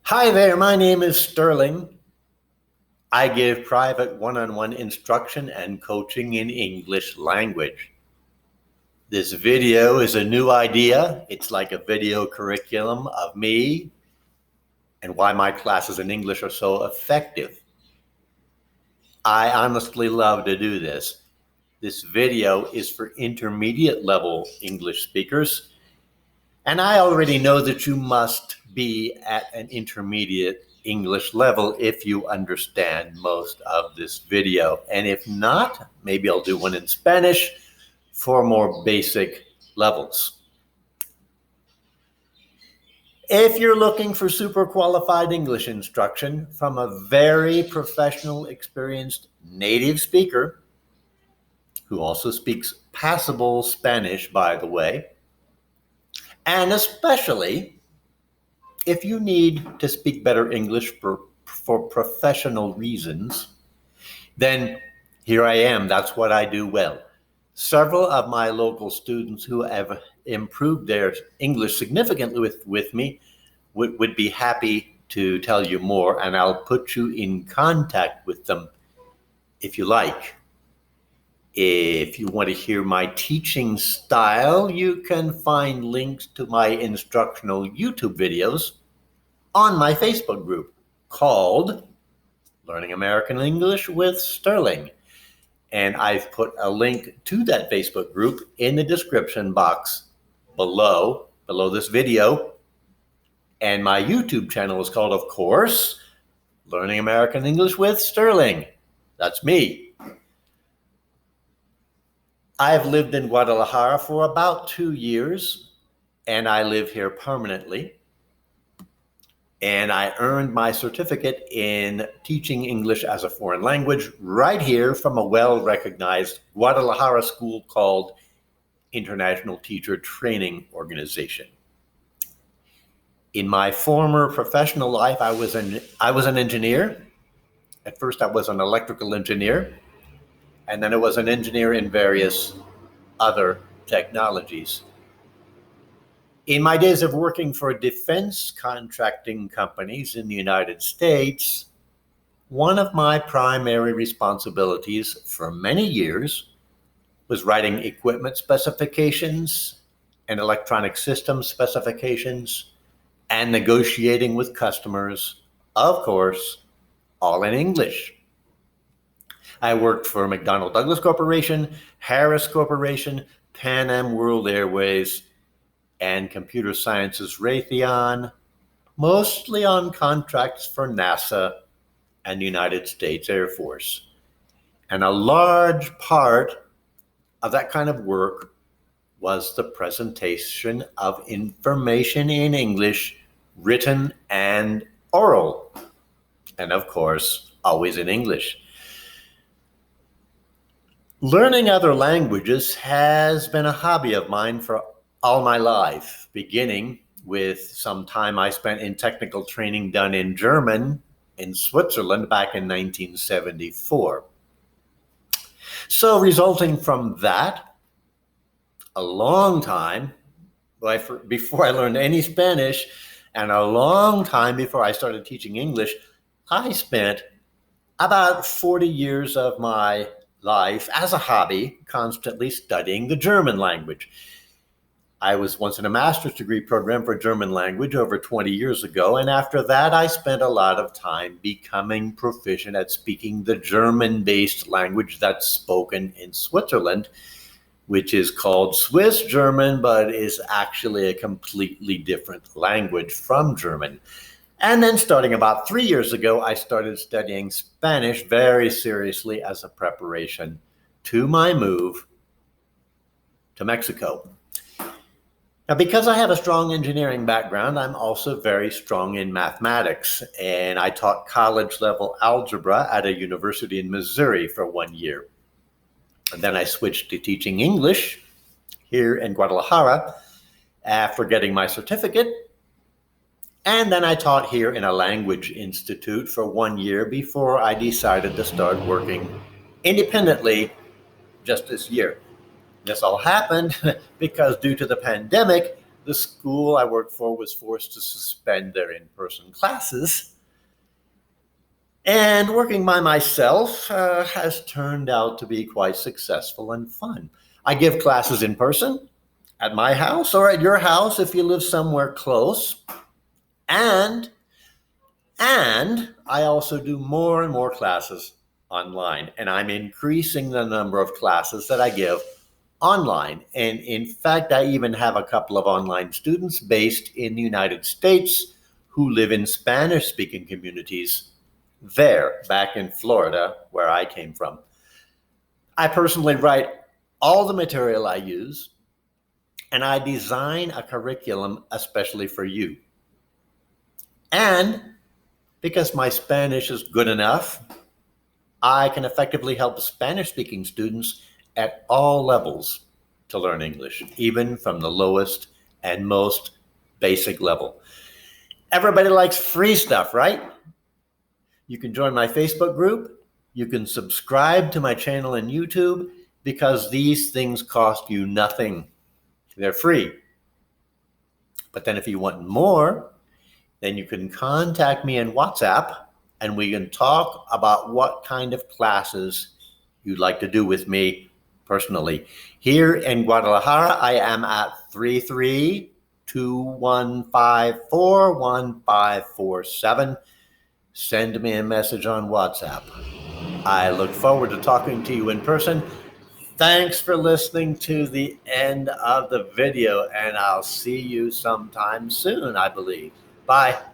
Hi there, my name is Stirling. I give private one-on-one instruction and coaching in English language. This video is a new idea. It's like a video curriculum of me and why my classes in English are so effective. I honestly love to do this. This video is for intermediate level English speakers, and I already know that you must be at an intermediate English level if you understand most of this video. And if not, maybe I'll do one in Spanish for more basic levels. If you're looking for super qualified English instruction from a very professional, experienced native speaker, who also speaks passable Spanish, by the way, and especially if you need to speak better English for professional reasons, then here I am. That's what I do well. Several of my local students who have improved their English significantly with me would be happy to tell you more, and I'll put you in contact with them if you like. If you want to hear my teaching style, you can find links to my instructional YouTube videos on my Facebook group called Learning American English with Stirling. And I've put a link to that Facebook group in the description box below this video. And my YouTube channel is called, of course, Learning American English with Stirling. That's me. I've lived in Guadalajara for about 2 years, and I live here permanently. And I earned my certificate in teaching English as a foreign language right here from a well-recognized Guadalajara school called International Teacher Training Organization. In my former professional life, I was an engineer. At first, I was an electrical engineer, and then I was an engineer in various other technologies. In my days of working for defense contracting companies in the United States, one of my primary responsibilities for many years was writing equipment specifications and electronic system specifications and negotiating with customers, of course, all in English. I worked for McDonnell Douglas Corporation, Harris Corporation, Pan Am World Airways, and Computer Sciences Raytheon, mostly on contracts for NASA and the United States Air Force. And a large part of that kind of work was the presentation of information in English, written and oral, and of course, always in English. Learning other languages has been a hobby of mine for all my life, beginning with some time I spent in technical training done in German in Switzerland back in 1974. So resulting from that, a long time before I learned any Spanish, and a long time before I started teaching English, I spent about 40 years of my life as a hobby constantly studying the German language. I was once in a master's degree program for German language over 20 years ago, and after that I spent a lot of time becoming proficient at speaking the German-based language that's spoken in Switzerland, which is called Swiss German, but is actually a completely different language from German. And then starting about 3 years ago, I started studying Spanish very seriously as a preparation to my move to Mexico. Now, because I have a strong engineering background, I'm also very strong in mathematics, and I taught college-level algebra at a university in Missouri for 1 year. And then I switched to teaching English here in Guadalajara after getting my certificate. And then I taught here in a language institute for 1 year before I decided to start working independently just this year. This all happened because due to the pandemic, the school I worked for was forced to suspend their in-person classes. And working by myself has turned out to be quite successful and fun. I give classes in person at my house or at your house if you live somewhere close. And I also do more and more classes online, and I'm increasing the number of classes that I give online. And in fact, I even have a couple of online students based in the United States who live in Spanish-speaking communities there, back in Florida, where I came from. I personally write all the material I use, and I design a curriculum especially for you. And because my Spanish is good enough, I can effectively help Spanish-speaking students at all levels to learn English, even from the lowest and most basic level. Everybody likes free stuff, right? You can join my Facebook group. You can subscribe to my channel on YouTube because these things cost you nothing. They're free. But then if you want more, then you can contact me in WhatsApp and we can talk about what kind of classes you'd like to do with me personally. Here in Guadalajara, I am at 332-154-1547. Send me a message on WhatsApp. I look forward to talking to you in person. Thanks for listening to the end of the video, and I'll see you sometime soon, I believe. Bye.